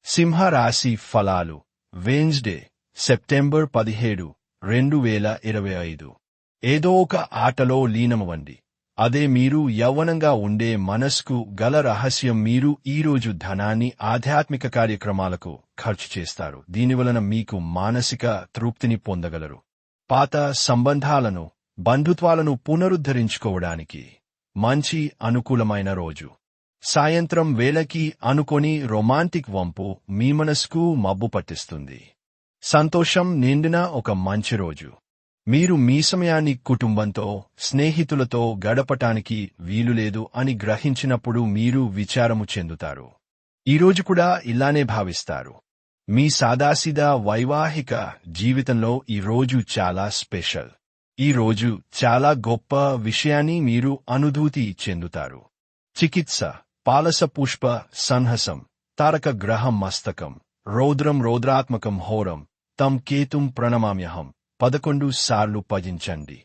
సింహరాశి ఫలాలు Wednesday September 17, 2025. ఏదో ఒక ఆటలో లీనమవ్వండి. అదే మీరు యవ్వనంగా ఉండే మనస్కు గల రహస్యం. మీరు ఈరోజు ధనాన్ని ఆధ్యాత్మిక కార్యక్రమాలకు ఖర్చు చేస్తారు. దీనివలన మీకు మానసిక తృప్తిని పొందగలరు. పాత సంబంధాలను, బంధుత్వాలను పునరుద్ధరించుకోవడానికి మంచి అనుకూలమైన రోజు. సాయంత్రం వేళకి అనుకొని రొమాంటిక్ వంపు మీ మనస్కు మబ్బు పట్టిస్తుంది. సంతోషం నిండిన ఒక మంచి రోజు. మీరు మీ సమయాన్ని కుటుంబంతో, స్నేహితులతో గడపటానికి వీలులేదు అని గ్రహించినప్పుడు మీరు విచారము చెందుతారు. ఈరోజు కూడా ఇలానే భావిస్తారు. మీ సాదాసీదా వైవాహిక జీవితంలో ఈ రోజు చాలా స్పెషల్. ఈ రోజు చాలా గొప్ప విషయాన్ని మీరు అనుభూతి చెందుతారు. చికిత్స పాలస పుష్ప సంహసం తారక గ్రహం మస్తకం రౌద్రం రౌద్రాత్మకం హోరం తం కేతుం ప్రణమామ్యహం 11 సార్లు భజించండి.